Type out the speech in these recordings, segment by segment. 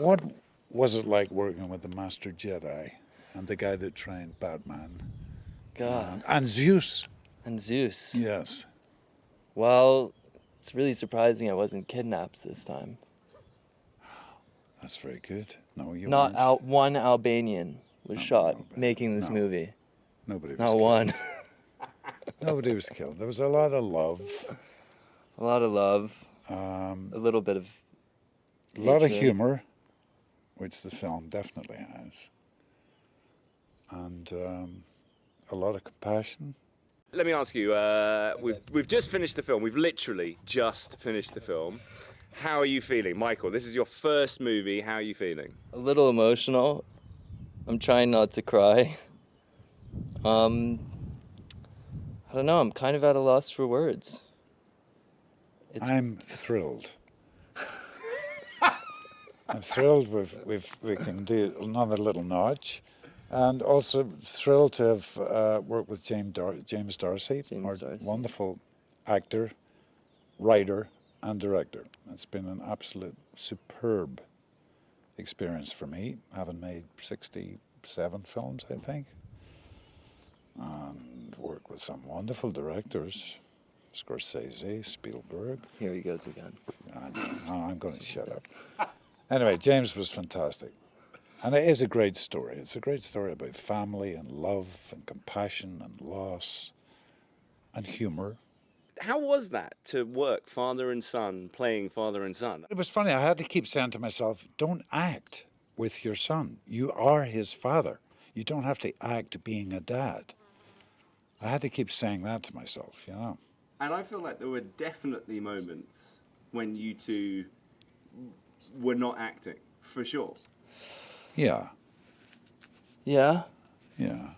What was it like working with the Master Jedi and the guy that trained Batman? God. And Zeus. And Zeus. Yes. Well, it's really surprising I wasn't kidnapped this time. That's very good. No, you Not weren't. one Albanian was Not shot one Albanian. making this No. movie. Nobody was Not killed. one. Nobody was killed. There was a lot of love. A lot of love. A little bit of A lot of hatred. humour, which the film definitely has. And a lot of compassion. Let me ask you, we've just finished the film. We've literally just finished the film. How are you feeling? Michael, this is your first movie. How are you feeling? A little emotional. I'm trying not to cry. I don't know, I'm kind of at a loss for words. I'm thrilled. I'm thrilled we can do another little notch. And also thrilled to have worked with James Darcy, our wonderful actor, writer, and director. It's been an absolute superb experience for me, having made 67 films, I think, and worked with some wonderful directors, Scorsese, Spielberg. Here he goes again. I'm going to shut up. Anyway, James was fantastic. And it is a great story. It's a great story about family and love and compassion and loss and humour. How was that to work father and son, playing father and son? It was funny. I had to keep saying to myself, don't act with your son. You are his father. You don't have to act being a dad. I had to keep saying that to myself, you know. And I feel like there were definitely moments when you two were not acting, for sure. Yeah. Yeah? Yeah.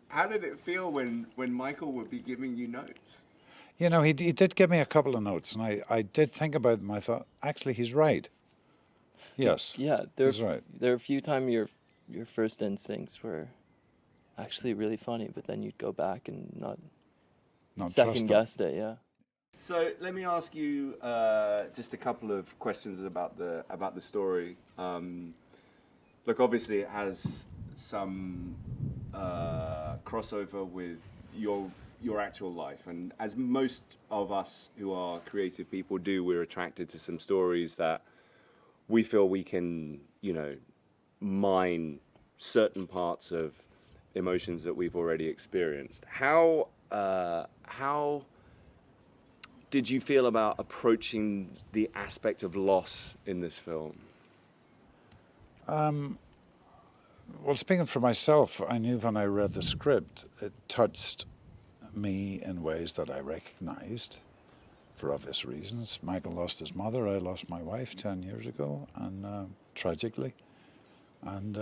How did it feel when Michael would be giving you notes? You know, he did give me a couple of notes, and I did think about them. I thought, actually, he's right. Yes. Yeah, he's right. There are a few times your first instincts were actually really funny, but then you'd go back and not second guessed it, yeah. So let me ask you just a couple of questions about the story. Look, obviously it has some crossover with your actual life, and as most of us who are creative people do, we're attracted to some stories that we feel we can, you know, mine certain parts of emotions that we've already experienced. How did you feel about approaching the aspect of loss in this film? Well, speaking for myself, I knew when I read the script, it touched me in ways that I recognized for obvious reasons. Michael lost his mother, I lost my wife 10 years ago, and tragically. And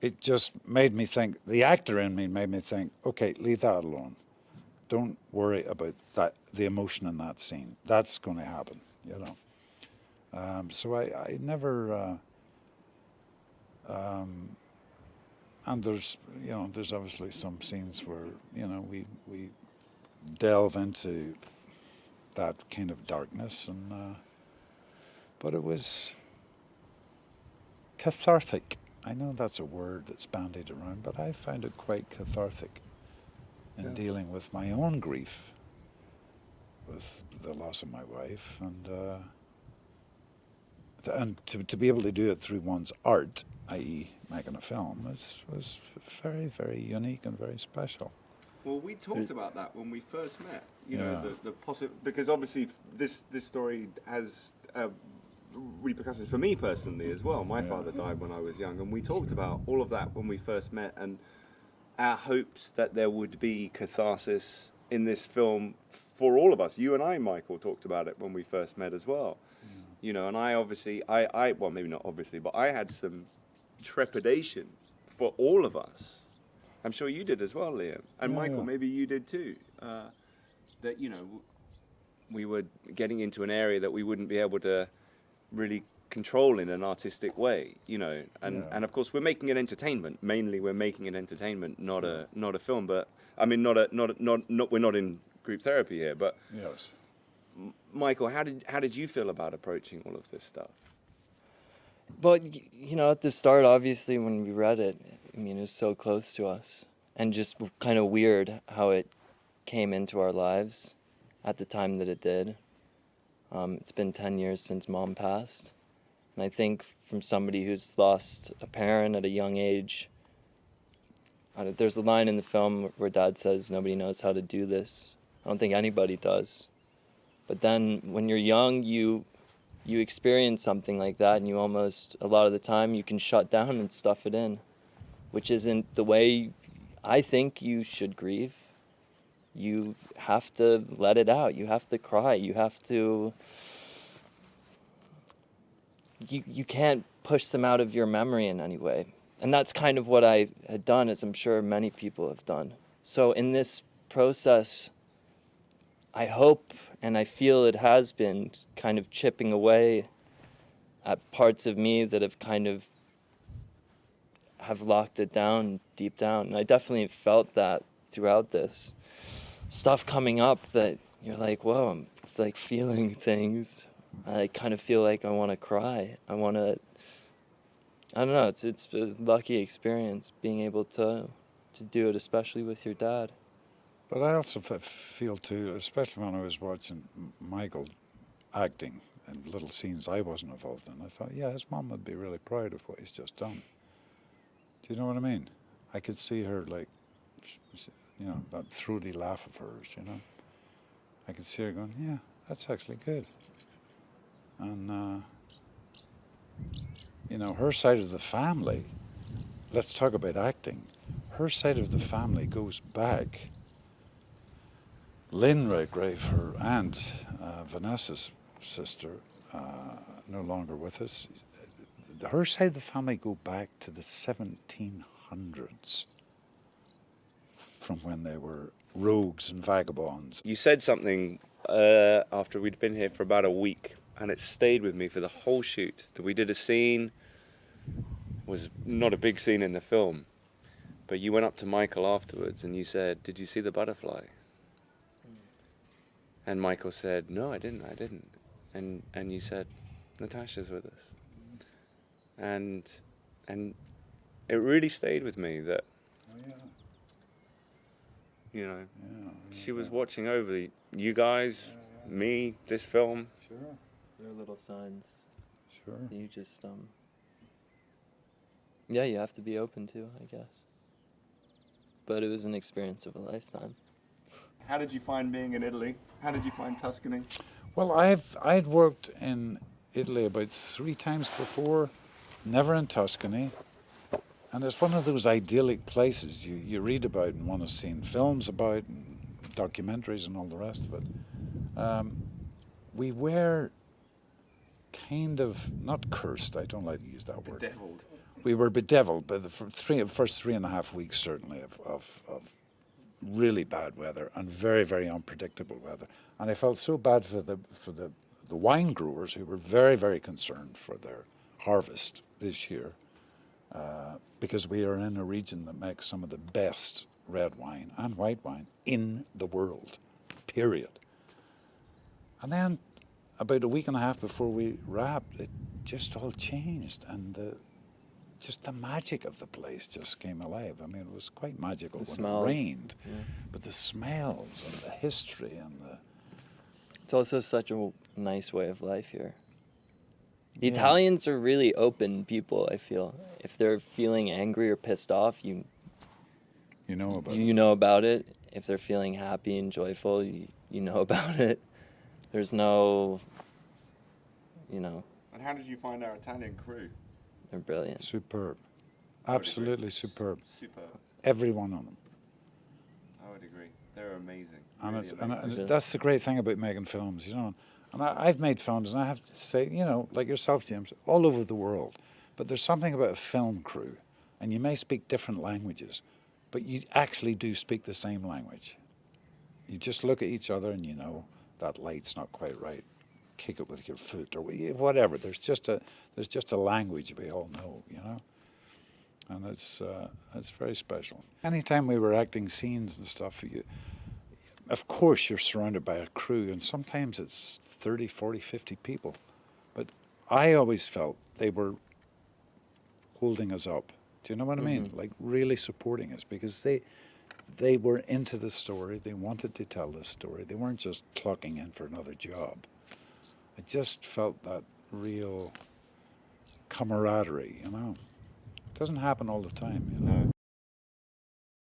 it just made me think, the actor in me made me think, okay, leave that alone. Don't worry about that, the emotion in that scene. That's going to happen, you know. So I never, and there's obviously some scenes where, you know, we delve into that kind of darkness, and but it was cathartic. I know that's a word that's bandied around, but I found it quite cathartic in dealing with my own grief, with the loss of my wife, and to be able to do it through one's art, i.e. making a film, was very, very unique and very special. Well, we talked about that when we first met. You know, the because obviously this story has repercussions for me personally as well. My father died when I was young, and we talked about all of that when we first met, and our hopes that there would be catharsis in this film for all of us. You and I, Michael, talked about it when we first met as well. You know, and I obviously, well, maybe not obviously, but I had some trepidation for all of us. I'm sure you did as well, Liam. And Michael, maybe you did too. That, you know, we were getting into an area that we wouldn't be able to really control in an artistic way, you know. And of course, we're making an entertainment. Mainly, we're making an entertainment, not a film. But I mean, we're not in group therapy here. But yes. Michael, how did you feel about approaching all of this stuff? But, you know, at the start, obviously, when we read it, I mean, it was so close to us. And just kind of weird how it came into our lives at the time that it did. It's been 10 years since Mom passed. And I think from somebody who's lost a parent at a young age, there's a line in the film where Dad says, nobody knows how to do this. I don't think anybody does. But then when you're young, you experience something like that, and you almost, a lot of the time, you can shut down and stuff it in, which isn't the way I think you should grieve. You have to let it out. You have to cry. You have to... You can't push them out of your memory in any way. And that's kind of what I had done, as I'm sure many people have done. So in this process, I hope and I feel it has been kind of chipping away at parts of me that have kind of have locked it down deep down. And I definitely felt that throughout this. Stuff coming up that you're like, whoa, I'm like feeling things. I kind of feel like I want to cry. I don't know, it's a lucky experience being able to do it, especially with your dad. But I also feel too, especially when I was watching Michael acting in little scenes I wasn't involved in, I thought, yeah, his mum would be really proud of what he's just done. Do you know what I mean? I could see her, like, you know, that throaty laugh of hers, you know. I could see her going, yeah, that's actually good. And, you know, her side of the family, let's talk about acting. Her side of the family goes back. Lynn Redgrave, her aunt, Vanessa's sister, no longer with us. Her side of the family go back to the 1700s, from when they were rogues and vagabonds. You said something after we'd been here for about a week, and it stayed with me for the whole shoot. That we did a scene, was not a big scene in the film, but you went up to Michael afterwards and you said, "Did you see the butterfly?" And Michael said, "No, I didn't. And you said, "Natasha's with us." And it really stayed with me that, you know, she was watching over you guys, me, this film. Sure. There are little signs. Sure. You just, yeah, you have to be open to, I guess. But it was an experience of a lifetime. How did you find being in Italy? How did you find Tuscany? Well, I'd worked in Italy about 3 times before, never in Tuscany. And it's one of those idyllic places you read about and want to see in films about, and documentaries and all the rest of it. We were kind of, not cursed, I don't like to use that word. Bedeviled. We were bedeviled by the first 3.5 weeks, certainly, of really bad weather and very, very unpredictable weather. And I felt so bad for the wine growers, who were very, very concerned for their harvest this year, because we are in a region that makes some of the best red wine and white wine in the world, period. And then about a week and a half before we wrapped, it just all changed, and just the magic of the place just came alive. I mean, it was quite magical when it rained, but the smells and the history and the... It's also such a nice way of life here. The Italians are really open people, I feel. If they're feeling angry or pissed off, you know about it. If they're feeling happy and joyful, you know about it. There's no, you know. And how did you find our Italian crew? They're brilliant. Superb. Absolutely superb. Superb. Every one of them. I would agree. They're amazing. And, really and that's the great thing about making films, you know. And I've made films, and I have to say, you know, like yourself, James, all over the world. But there's something about a film crew, and you may speak different languages, but you actually do speak the same language. You just look at each other and you know that light's not quite right. Kick it with your foot or whatever. There's just a language we all know, you know. And it's very special. Anytime we were acting scenes and stuff, of course, you're surrounded by a crew, and sometimes it's 30, 40, 50 people. But I always felt they were holding us up. Do you know what I mean? Like really supporting us, because they were into the story. They wanted to tell this story. They weren't just clocking in for another job. I just felt that real camaraderie, you know. It doesn't happen all the time, you know.